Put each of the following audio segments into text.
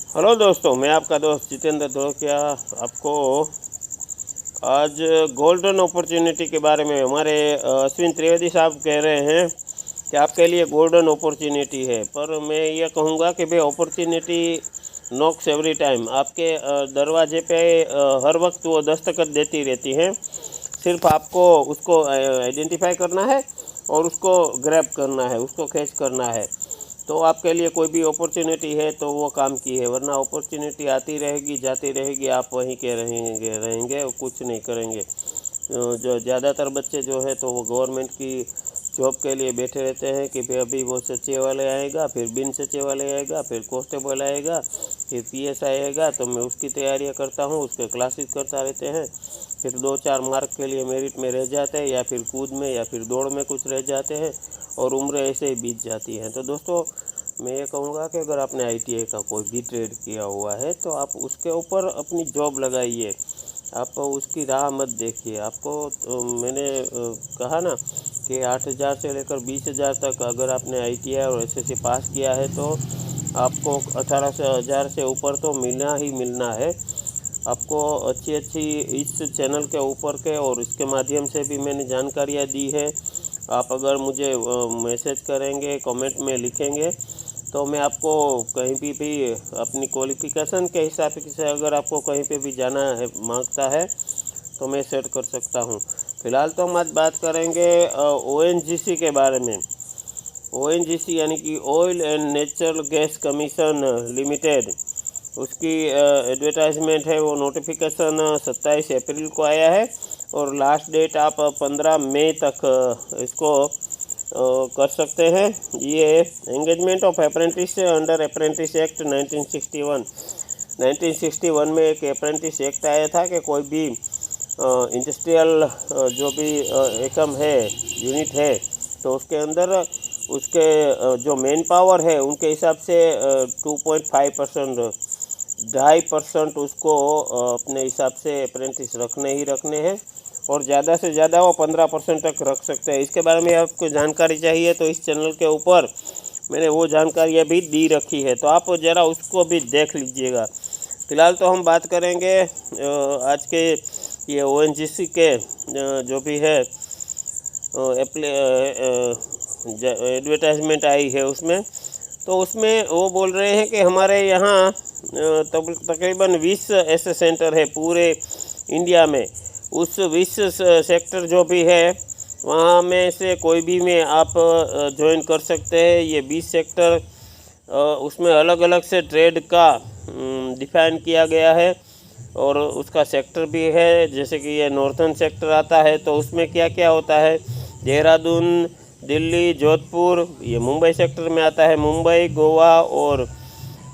Hello दोस्तों, मैं आपका दोस्त जितेंद्र धोकिया आपको आज गोल्डन अपॉर्चुनिटी के बारे में हमारे अश्विन त्रिवेदी साहब कह रहे हैं कि आपके लिए गोल्डन अपॉर्चुनिटी है। पर मैं ये कहूँगा कि भाई अपॉर्चुनिटी नॉक्स एवरी टाइम, आपके दरवाजे पे हर वक्त वो दस्तखत देती रहती है। सिर्फ आपको उसको आइडेंटिफाई करना है और उसको ग्रैब करना है, उसको कैच करना है। तो आपके लिए कोई भी अपॉर्चुनिटी है तो वो काम की है, वरना अपॉर्चुनिटी आती रहेगी जाती रहेगी, आप वहीं के रहेंगे और कुछ नहीं करेंगे। जो ज़्यादातर बच्चे जो है तो वो गवर्नमेंट की जॉब के लिए बैठे रहते हैं कि भाई अभी वो सचिव वाले आएगा, फिर बिन सचिव वाले आएगा, फिर कांस्टेबल आएगा, फिर पीएस आएगा, तो मैं उसकी तैयारियां करता हूँ, उसके क्लासेस करता रहते हैं। फिर 2-4 मार्क के लिए मेरिट में रह जाते हैं, या फिर कूद में या फिर दौड़ में कुछ रह जाते हैं, और उम्र ऐसे ही बीत जाती है। तो दोस्तों, मैं ये कहूँगा कि अगर आपने आईटीआई का कोई भी ट्रेड किया हुआ है तो आप उसके ऊपर अपनी जॉब लगाइए, आप उसकी राह मत देखिए। आपको तो मैंने कहा ना कि 8,000 से लेकर 20,000 तक अगर आपने आईटीआई और एसएससी पास किया है तो आपको 18,000 से ऊपर तो मिलना ही मिलना है। आपको अच्छी अच्छी इस चैनल के ऊपर के और इसके माध्यम से भी मैंने जानकारियाँ दी है। आप अगर मुझे मैसेज करेंगे, कमेंट में लिखेंगे, तो मैं आपको कहीं भी अपनी क्वालिफ़िकेशन के हिसाब से अगर आपको कहीं पे भी जाना है मांगता है तो मैं सेट कर सकता हूँ। फ़िलहाल तो हम आज बात करेंगे ओएनजीसी के बारे में। ओएनजीसी यानी कि oil and natural gas commission limited, उसकी एडवर्टाइजमेंट है, वो नोटिफिकेशन 27 अप्रैल को आया है और लास्ट डेट आप 15 मई तक इसको कर सकते हैं। ये engagement of apprentice under apprentice act 1961 में एक अप्रेंटिस एक्ट आया था कि कोई भी इंडस्ट्रियल जो भी एकम है, यूनिट है, तो उसके अंदर उसके जो मेन पावर है उनके हिसाब से 2.5% 2.5% उसको अपने हिसाब से अप्रेंटिस रखने ही रखने हैं, और ज़्यादा से ज़्यादा वो 15% तक रख सकते हैं। इसके बारे में आपको जानकारी चाहिए तो इस चैनल के ऊपर मैंने वो जानकारियाँ भी दी रखी है, तो आप ज़रा उसको भी देख लीजिएगा। फ़िलहाल तो हम बात करेंगे आज के ये ओएनजीसी के जो भी है एडवर्टाइजमेंट आई है उसमें, तो उसमें वो बोल रहे हैं कि हमारे यहाँ तकरीबन 20 ऐसे सेंटर है पूरे इंडिया में। उस 20 सेक्टर जो भी है वहाँ में से कोई भी में आप ज्वाइन कर सकते हैं। ये 20 सेक्टर उसमें अलग अलग से ट्रेड का डिफाइन किया गया है और उसका सेक्टर भी है। जैसे कि ये नॉर्थन सेक्टर आता है तो उसमें क्या क्या होता है, देहरादून, दिल्ली, जोधपुर। ये मुंबई सेक्टर में आता है, मुंबई, गोवा और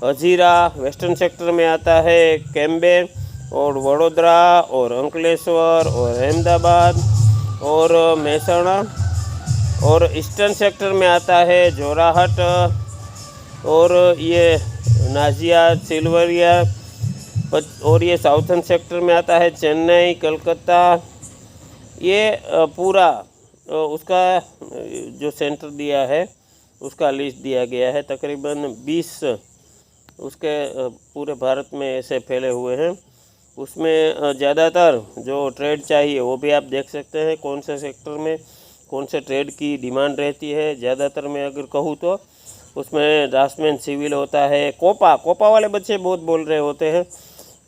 हजीरा। वेस्टर्न सेक्टर में आता है कैम्बे और वडोदरा और अंकलेश्वर और अहमदाबाद और मेहसाणा। और ईस्टर्न सेक्टर में आता है जोराहट और ये नाजिया, सिल्वरिया। और ये साउथर्न सेक्टर में आता है चेन्नई, कलकत्ता। ये पूरा उसका जो सेंटर दिया है उसका लिस्ट दिया गया है। तकरीबन 20 उसके पूरे भारत में ऐसे फैले हुए हैं। उसमें ज़्यादातर जो ट्रेड चाहिए वो भी आप देख सकते हैं, कौन से सेक्टर में कौन से ट्रेड की डिमांड रहती है। ज़्यादातर मैं अगर कहूँ तो उसमें ड्राफ्ट्समैन सिविल होता है। कोपा वाले बच्चे बहुत बोल रहे होते हैं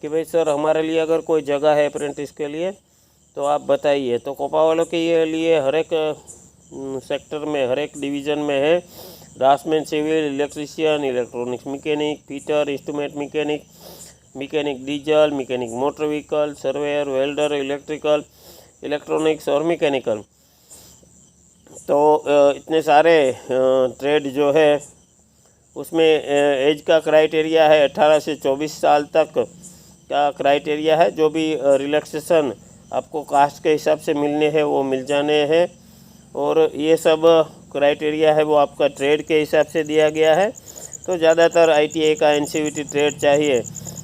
कि भाई सर हमारे लिए अगर कोई जगह है अप्रेंटिस के लिए तो आप बताइए। तो कोपा वालों के लिए हर एक सेक्टर में, हर एक डिवीज़न में है draftsman civil, electrician, electronics mechanic, fitter, instrument mechanic, mechanic diesel, mechanic motor vehicle, surveyor, welder, electrical, electronics और मैकेनिकल। तो इतने सारे ट्रेड जो है उसमें एज का क्राइटेरिया है 18 से 24 साल तक का क्राइटेरिया है। जो भी रिलैक्सेशन आपको कास्ट के हिसाब से मिलने हैं वो मिल जाने हैं, और ये सब क्राइटेरिया है वो आपका ट्रेड के हिसाब से दिया गया है। तो ज़्यादातर आईटीआई का एनसीवीटी ट्रेड चाहिए,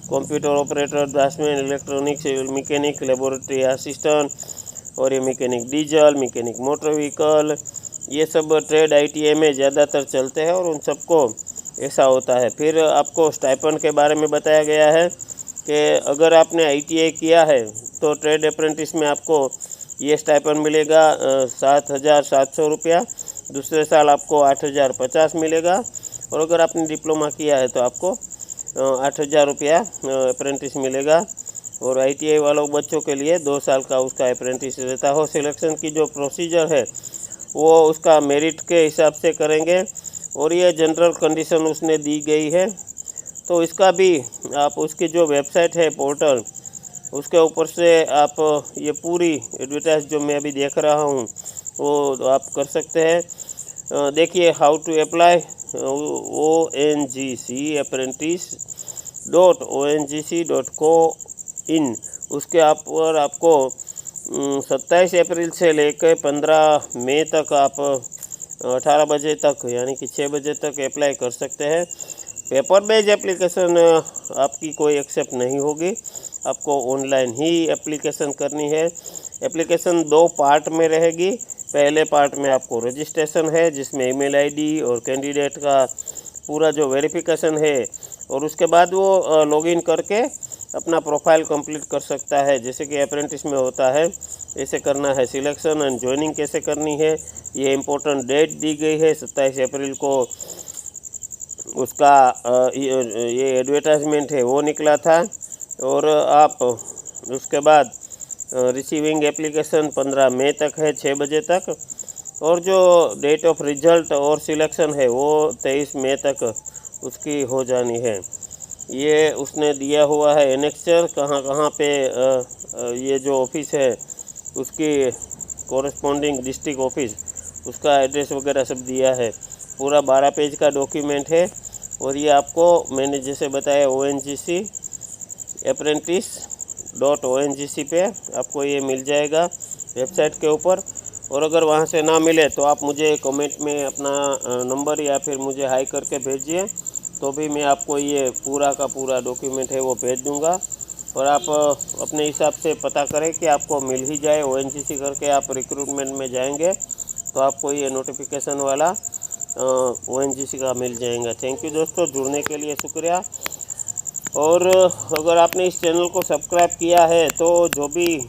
computer operator, draughtsman, electronics, mechanic, laboratory assistant, और ये mechanic diesel, mechanic motor vehicle, ये सब ट्रेड आईटीआई में ज़्यादातर चलते हैं और उन सबको ऐसा होता है। फिर आपको स्टाइपेंड के बारे में बताया गया है कि अगर आपने ITI किया है तो ट्रेड अप्रेंटिस में आपको ये स्टाइपेंड मिलेगा 7,700 रुपया। दूसरे साल आपको 8,050 मिलेगा। और अगर आपने डिप्लोमा किया है तो आपको 8,000 रुपया अप्रेंटिस मिलेगा। और ITI वालों बच्चों के लिए 2 साल का उसका अप्रेंटिस रहता हो। सिलेक्शन की जो प्रोसीजर है वो उसका मेरिट के हिसाब से करेंगे और ये जनरल कंडीशन उसने दी गई है। तो इसका भी आप उसकी जो वेबसाइट है पोर्टल, उसके ऊपर से आप ये पूरी एडवर्टाइज जो मैं अभी देख रहा हूँ वो आप कर सकते हैं। देखिए, how to apply ONGC apprentice.ONGC.co.in, उसके आप पर आपको 27 अप्रैल से लेकर 15 मई तक आप 18 बजे तक यानी कि 6 बजे तक अप्लाई कर सकते हैं। पेपर बेस्ड एप्लीकेशन आपकी कोई एक्सेप्ट नहीं होगी, आपको ऑनलाइन ही एप्लीकेशन करनी है। एप्लीकेशन 2 पार्ट में रहेगी। पहले पार्ट में आपको रजिस्ट्रेशन है जिसमें ईमेल ID और कैंडिडेट का पूरा जो वेरिफिकेशन है, और उसके बाद वो लॉगिन करके अपना प्रोफाइल कंप्लीट कर सकता है जैसे कि अप्रेंटिस में होता है। ऐसे करना है। सिलेक्शन एंड ज्वाइनिंग कैसे करनी है, ये इम्पोर्टेंट डेट दी गई है 27 अप्रैल को। उसका ये एडवर्टाइजमेंट है वो निकला था। और आप उसके बाद रिसीविंग एप्लीकेशन 15 मई तक है 6 बजे तक। और जो डेट ऑफ रिजल्ट और सिलेक्शन है वो 23 मई तक उसकी हो जानी है। ये उसने दिया हुआ है एनेक्चर, कहाँ पे ये जो ऑफिस है उसकी कोरस्पॉन्डिंग डिस्ट्रिक्ट ऑफिस, उसका एड्रेस वगैरह सब दिया है। पूरा 12 पेज का डॉक्यूमेंट है। और ये आपको मैंने जैसे बताया ONGC apprentice.ONGC पे आपको ये मिल जाएगा वेबसाइट के ऊपर। और अगर वहाँ से ना मिले तो आप मुझे कमेंट में अपना नंबर या फिर मुझे हाई करके भेजिए, तो भी मैं आपको ये पूरा का पूरा डॉक्यूमेंट है वो भेज दूँगा। और आप अपने हिसाब से पता करें कि आपको मिल ही जाए। ONGC करके आप रिक्रूटमेंट में जाएंगे तो आपको ये नोटिफिकेशन वाला ONGC का मिल जाएगा। थैंक यू दोस्तों, जुड़ने के लिए शुक्रिया। और अगर आपने इस चैनल को सब्सक्राइब किया है तो जो भी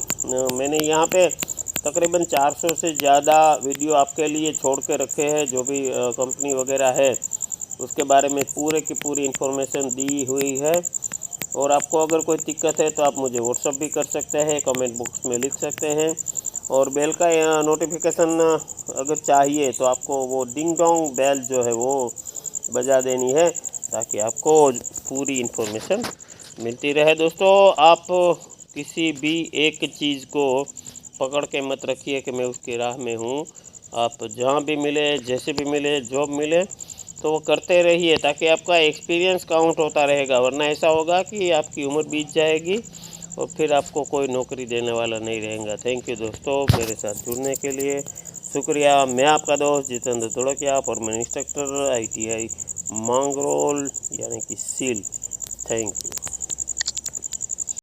मैंने यहाँ पे तकरीबन 400 से ज़्यादा वीडियो आपके लिए छोड़ के रखे हैं, जो भी कंपनी वगैरह है उसके बारे में पूरे की पूरी इन्फॉर्मेशन दी हुई है। और आपको अगर कोई दिक्कत है तो आप मुझे व्हाट्सअप भी कर सकते हैं, कमेंट बॉक्स में लिख सकते हैं। और बेल का नोटिफिकेशन अगर चाहिए तो आपको वो डिंग डोंग बेल जो है वो बजा देनी है ताकि आपको पूरी इन्फॉर्मेशन मिलती रहे। दोस्तों, आप किसी भी एक चीज़ को पकड़ के मत रखिए कि मैं उसकी राह में हूँ। आप जहाँ भी मिले, जैसे भी मिले, जॉब मिले तो वो करते रहिए ताकि आपका एक्सपीरियंस काउंट होता रहेगा। वरना ऐसा होगा कि आपकी उम्र बीत जाएगी और फिर आपको कोई नौकरी देने वाला नहीं रहेगा। थैंक यू दोस्तों, मेरे साथ जुड़ने के लिए शुक्रिया। मैं आपका दोस्त Jitendra Dhodakiya, permanent instructor ITI Mangrol यानी कि सील। Thank you.